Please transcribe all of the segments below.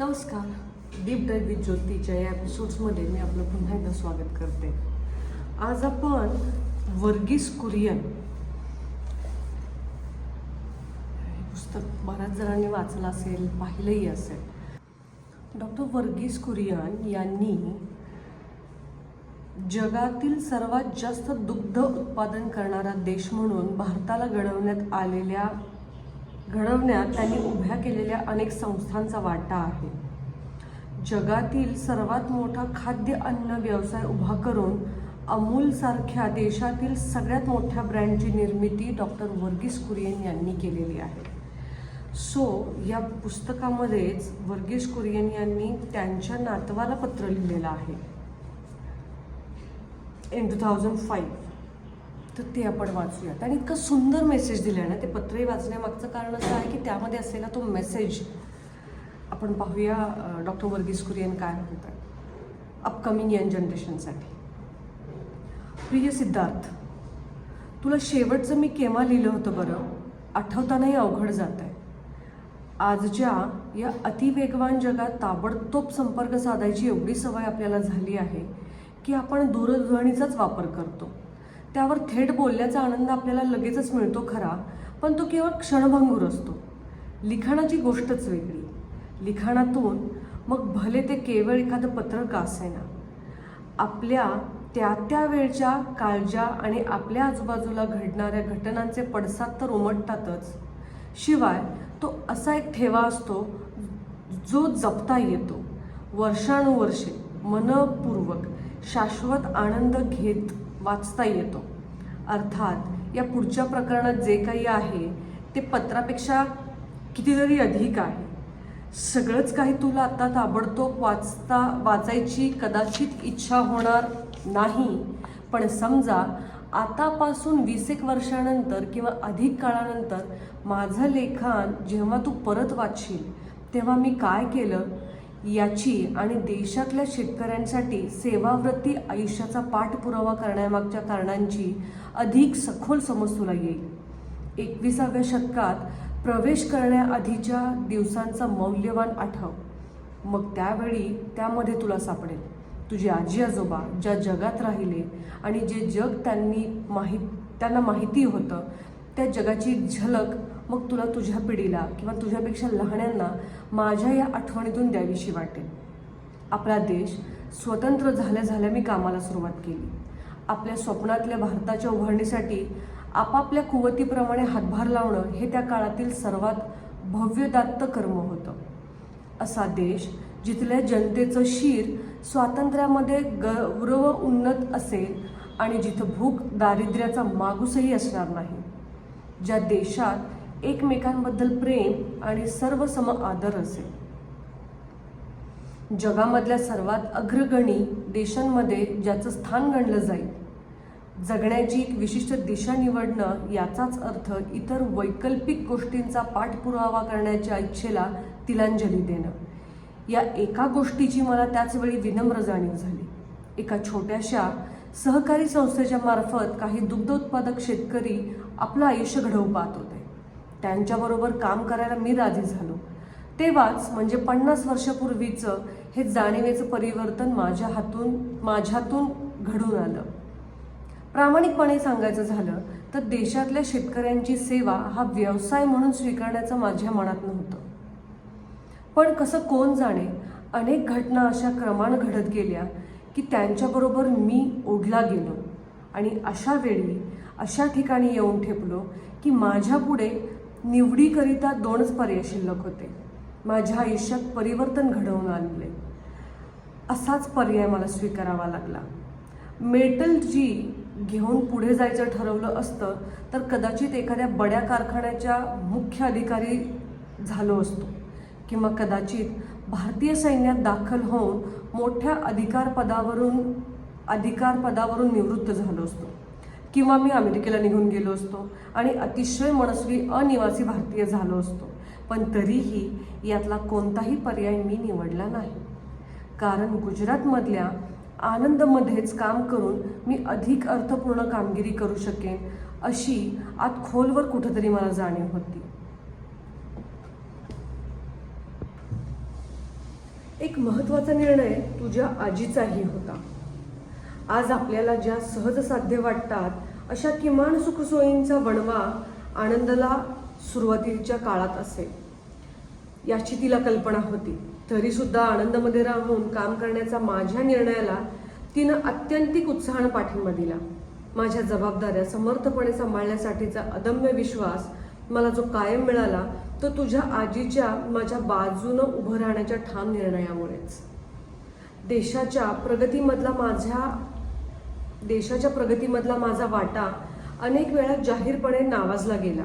नमस्कार. Deep डाईव्ह with ज्योतीच्या या एपिसोड्समध्ये मी आपलं पुन्हा एकदा स्वागत करते. आज आपण वर्गीस कुरियन हे पुस्तक बऱ्याच जणांनी वाचलं असेल, पाहिलंही असेल. डॉक्टर वर्गीस कुरियन यांनी जगातील सर्वात जास्त दुग्ध उत्पादन करणारा देश म्हणून भारताला घडवण्यात त्यांनी उभ्या केलेल्या अनेक संस्थांचा वाटा आहे. जगातील सर्वात मोठा खाद्य अन्न व्यवसाय उभा करून अमूलसारख्या देशातील सगळ्यात मोठ्या ब्रँडची निर्मिती डॉक्टर वर्गीस कुरियन यांनी केलेली आहे. या पुस्तकामध्येच वर्गीस कुरियन यांनी त्यांच्या नातवाला पत्र लिहिलेलं आहे इन 2005. तर ते आपण वाचूयात. आणि इतकं सुंदर मेसेज दिलं आहे ना, ते पत्रही वाचण्यामागचं कारण असं आहे की त्यामध्ये असलेला तो मेसेज आपण पाहूया. डॉक्टर वर्गीस कुरियन काय म्हणतात अपकमिंग यंग जनरेशनसाठी. प्रिय सिद्धार्थ, तुला शेवटचं मी केव्हा लिहिलं होतं बरं, आठवतानाही अवघड जात आहे. आजच्या या अतिवेगवान जगात ताबडतोब संपर्क साधायची एवढी सवय आपल्याला झाली आहे की आपण दूरध्वनीचाच वापर करतो. त्यावर थेट बोलण्याचा आनंद आपल्याला लगेचच मिळतो खरा, पण तो केवळ क्षणभंगूर असतो. लिखाणाची गोष्टच वेगळी. लिखाणातून मग भले ते केवळ एखादं पत्र का असेना, आपल्या त्या वेळच्या काळजा आणि आपल्या आजूबाजूला घडणाऱ्या घटनांचे पडसाद तर उमटतातच, शिवाय तो असा एक ठेवा असतो जो जपता येतो. वर्षानुवर्षे मनपूर्वक शाश्वत आनंद घेत वाचता येतो. अर्थात या पुढच्या प्रकरणात जे काही आहे ते पत्रापेक्षा कितीतरी अधिक आहे. सगळंच काही तुला आता ताबडतोब वाचायची कदाचित इच्छा होणार नाही, पण समजा आतापासून 20 वर्षानंतर किंवा अधिक काळानंतर माझं लेखन जेव्हा तू परत वाचशील तेव्हा मी काय केलं याची आणि देशातल्या शेतकऱ्यांसाठी सेवाव्रती आयुष्याचा पाठपुरावा करण्यामागच्या कारणांची अधिक सखोल समज तुला येईल. 21व्या शतकात प्रवेश करण्याआधीच्या दिवसांचा मौल्यवान आठव. मग त्यावेळी त्यामध्ये तुला सापडेल तुझे आजी आजोबा ज्या जगात राहिले आणि जे जग त्यांना माहिती होतं त्या जगाची एक झलक मग तुला तुझ्या पिढीला किंवा तुझ्यापेक्षा लहान्यांना माझ्या या आठवणीतून द्यावीशी वाटेल. आपला देश स्वतंत्र झाल्या मी कामाला सुरुवात केली. आपल्या स्वप्नातल्या भारताच्या उभारणीसाठी आपापल्या कुवतीप्रमाणे हातभार लावणं हे त्या काळातील सर्वात भव्यदात्त कर्म होतं. असा देश जिथल्या जनतेचं शीर स्वातंत्र्यामध्ये गौरव उन्नत असेल आणि जिथं भूक दारिद्र्याचा मागूसही असणार नाही. ज्या देशात एकमेकांबद्दल प्रेम आणि सर्वसम आदर असेल. जगामधल्या सर्वात अग्रगणी देशांमध्ये ज्याचं स्थान गणलं जाईल. जगण्याची एक विशिष्ट दिशा निवडणं याचाच अर्थ इतर वैकल्पिक गोष्टींचा पाठपुरावा करण्याच्या इच्छेला तिलांजली देणं. या एका गोष्टीची मला त्याचवेळी विनम्र जाणीव झाली. एका छोट्याशा सहकारी संस्थेच्या मार्फत काही दुग्ध उत्पादक शेतकरी आपलं आयुष्य घडवू पाहत होते. त्यांच्याबरोबर काम करायला मी राजी झालो. तेव्हाच म्हणजे 50 वर्षापूर्वीचं हे जाणीवेचं परिवर्तन माझ्यातून घडून आलं. प्रामाणिकपणे सांगायचं झालं तर देशातल्या शेतकऱ्यांची सेवा हा व्यवसाय म्हणून स्वीकारण्याचं माझ्या मनात नव्हतं. पण कसं कोण जाणे, अनेक घटना अशा क्रमानं घडत गेल्या की त्यांच्याबरोबर मी ओढला गेलो आणि अशा वेळी अशा ठिकाणी येऊन ठेपलो की माझ्या पुढे निवडीकरिता 2च पर्याय शिल्लक होते. माझ्या आयुष्यात परिवर्तन घडवून आणले असाच पर्याय मला स्वीकारावा लागला. मेटल जी घेऊन पुढे जायचं ठरवलं असतं तर कदाचित एखाद्या बड्या कारखान्याच्या मुख्य अधिकारी झालो असतो किंवा कदाचित भारतीय सैन्यात दाखल होऊन मोठ्या अधिकार पदावरून निवृत्त झालो असतो किंवा मी अमेरिकेला निघून गेलो असतो आणि अतिशय मनस्वी अनिवासी भारतीय झालो असतो. पण तरीही यातला कोणताही पर्याय मी निवडला नाही. कारण गुजरातमधल्या आनंदमध्येच काम करून मी अधिक अर्थपूर्ण कामगिरी करू शकेन अशी आत खोलवर कुठेतरी मला जाणीव होती. एक महत्त्वाचा निर्णय तुझ्या आजीचाही होता. आज आपल्याला ज्या सहज साध्य वाटतात अशा किमान सुखसोयींचा वणवा आनंदला सुरुवातीच्या काळात असेल याची तिला कल्पना होती. तरीसुद्धा आनंदमध्ये राहून काम करण्याचा माझ्या निर्णयाला तिनं अत्यंतिक उत्साहानं पाठिंबा दिला. माझ्या जबाबदाऱ्या समर्थपणे सांभाळण्यासाठीचा अदम्य विश्वास मला जो कायम मिळाला तो तुझ्या आजीच्या माझ्या बाजूनं उभं राहण्याच्या ठाम निर्णयामुळेच. देशाच्या प्रगतीमधला माझा वाटा अनेक वेळा जाहीरपणे नावाजला गेला.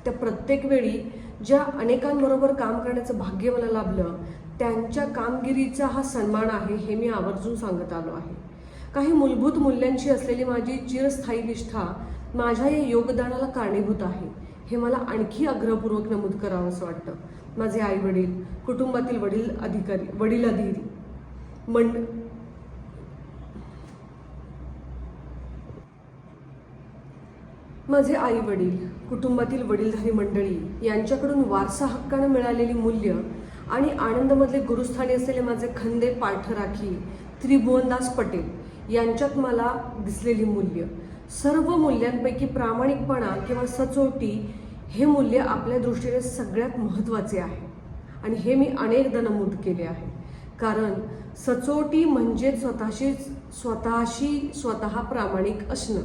त्या प्रत्येक वेळी ज्या अनेकांबरोबर काम करण्याचं भाग्य मला लाभलं त्यांच्या कामगिरीचा हा सन्मान आहे हे मी आवर्जून सांगत आलो आहे. काही मूलभूत मूल्यांची असलेली माझी चिरस्थायी निष्ठा माझ्या या योगदानाला कारणीभूत आहे हे मला आणखी आग्रहपूर्वक नमूद करावं असं वाटतं. माझे आई वडील, कुटुंबातील वडीलधारी मंडळी यांच्याकडून वारसा हक्कानं मिळालेली मूल्य आणि आनंदमधले गुरुस्थानी असलेले माझे खंदे पाठराखी त्रिभुवनदास पटेल यांच्यात मला दिसलेली मूल्य, सर्व मूल्यांपैकी प्रामाणिकपणा किंवा सचोटी हे मूल्य आपल्या दृष्टीने सगळ्यात महत्त्वाचे आहे. आणि हे मी अनेकदा नमूद केले आहे. कारण सचोटी म्हणजे स्वतः प्रामाणिक असणं.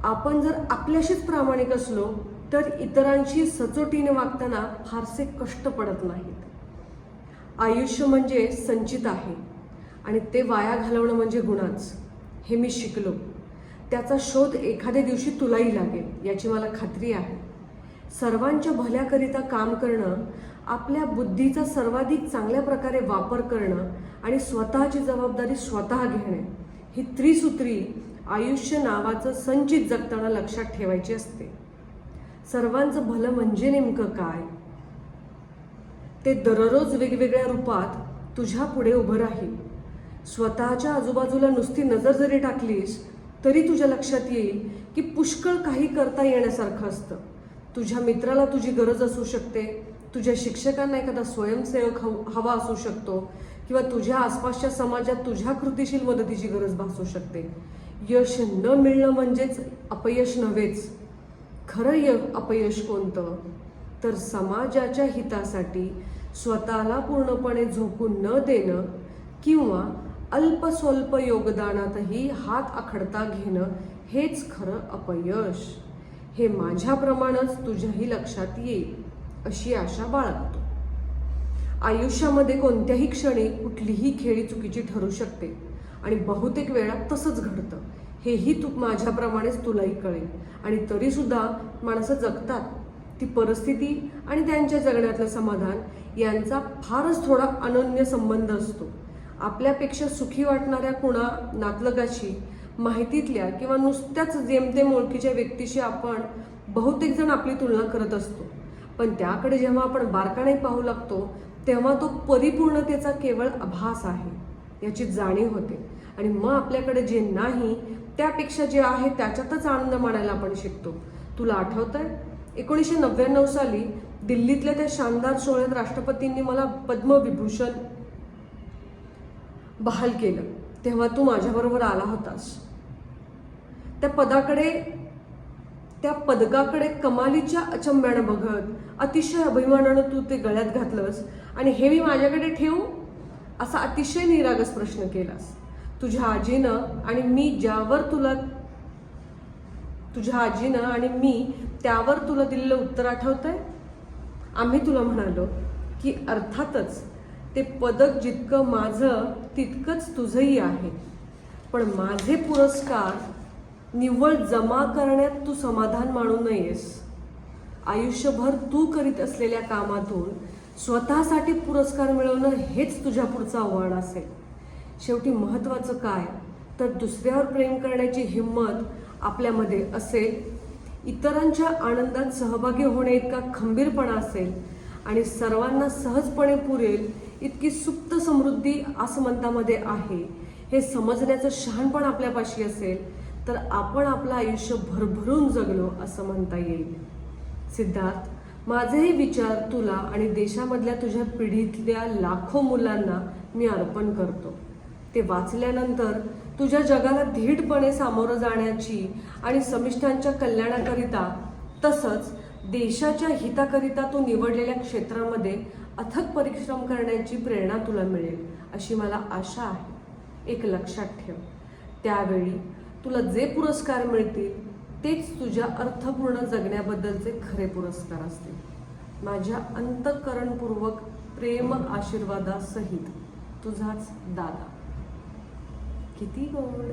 आपण जर आपल्याशीच प्रामाणिक असलो तर इतरांशी सचोटीने वागताना फारसे कष्ट पडत नाहीत. आयुष्य म्हणजे संचित आहे आणि ते वाया घालवणं म्हणजे गुन्हाच. हे मी शिकलो. त्याचा शोध एखाद्या दिवशी तुलाही लागेल याची मला खात्री आहे. सर्वांच्या भल्याकरिता काम करणं, आपल्या बुद्धीचा सर्वाधिक चांगल्या प्रकारे वापर करणं आणि स्वतःची जबाबदारी स्वतः घेणे ही त्रिसूत्री आयुष्य नावाचं संचित जगताना लक्षात ठेवायची असते. सर्वांचं भलं म्हणजे नेमकं काय ते दररोज वेगवेगळ्या रूपात तुझ्या पुढे उभं राहील. स्वतःच्या आजूबाजूला नुसती नजर जरी टाकलीस तरी तुझ्या लक्षात येईल की पुष्कळ काही करता येण्यासारखं असतं. तुझ्या मित्राला तुझी गरज असू शकते, तुझ्या शिक्षकांना एखादा स्वयंसेवक हवा असू शकतो किंवा तुझ्या आसपासच्या समाजात तुझ्या कृतीशील मदतीची गरज भासू शकते. यश न मिळणं म्हणजेच अपयश नव्हेच. खरं अपयश कोणतं तर समाजाच्या हितासाठी स्वतःला पूर्णपणे झोकून न देणं किंवा अल्पस्वल्प योगदानातही हात आखडता घेणं हेच खरं अपयश. हे माझ्याप्रमाणेच तुझ्याही लक्षात येईल अशी आशा बाळगतो. आयुष्यामध्ये कोणत्याही क्षणी कुठलीही खेळी चुकीची ठरू शकते आणि बहुतेक वेळा तसंच घडतं. हेही माझ्याप्रमाणेच तुलाही कळेल. आणि तरीसुद्धा माणसं जगतात. ती परिस्थिती आणि त्यांच्या जगण्यातलं समाधान यांचा फारच थोडा अनन्य संबंध असतो. आपल्यापेक्षा सुखी वाटणाऱ्या कुणा नातलगाशी, माहितीतल्या किंवा नुसत्याच जेमतेम ओळखीच्या व्यक्तीशी आपण बहुतेक जण आपली तुलना करत असतो. पण त्याकडे जेव्हा आपण बारकाणे पाहू लागतो तेव्हा तो परिपूर्णतेचा केवळ आभास आहे याची जाणीव होते. आणि मग आपल्याकडे जे नाही त्यापेक्षा जे आहे त्याच्यातच आनंद मानायला आपण शिकतो. तुला आठवतंय 1999 साली दिल्लीतल्या त्या शानदार सोहळ्यात राष्ट्रपतींनी मला पद्मविभूषण बहाल केलं तेव्हा तू माझ्याबरोबर आला होतास. त्या पदकाकडे कमालीच्या अचंब्यानं बघत अतिशय अभिमानानं तू ते गळ्यात घातलंस आणि हे मी माझ्याकडे ठेवू असा अतिशय निरागस प्रश्न केलास. तुझ्या आजीनं आणि मी त्यावर तुला दिलेलं उत्तर आठवतंय. आम्ही तुला म्हणालो की अर्थातच ते पदक जितकं माझं तितकंच तुझंही आहे, पण माझे पुरस्कार निव्वळ जमा करण्यात तू समाधान मानू नयेस. आयुष्यभर तू करीत असलेल्या कामातून स्वतःसाठी पुरस्कार मिळवणं हेच तुझ्या पुढचं आव्हान असेल. शेवटी महत्त्वाचं काय तर दुसऱ्यावर प्रेम करण्याची हिंमत आपल्यामध्ये असेल, इतरांच्या आनंदात सहभागी होणे इतका खंबीरपणा असेल आणि सर्वांना सहजपणे पुरेल इतकी सुप्त समृद्धी आसमंतामध्ये आहे हे समजण्याचं शहाणपण आपल्यापाशी असेल तर आपण आपलं आयुष्य भरभरून जगलो असं म्हणता येईल. सिद्धार्थ, माझेही विचार तुला आणि देशामधल्या तुझ्या पिढीतल्या लाखो मुलांना मी अर्पण करतो. ते वाचल्यानंतर तुझ्या जगाला धीटपणे सामोरं जाण्याची आणि समिष्टांच्या कल्याणाकरिता तसंच देशाच्या हिताकरिता तू निवडलेल्या क्षेत्रामध्ये अथक परिश्रम करण्याची प्रेरणा तुला मिळेल अशी मला आशा आहे. एक लक्षात ठेव, त्यावेळी तुला जे पुरस्कार मिळतील तेच तुझ्या अर्थपूर्ण जगण्याबद्दलचे खरे पुरस्कार असतील. माझ्या अंतःकरणपूर्वक प्रेम आशीर्वादासहित तुझाच दादा. किती गोड.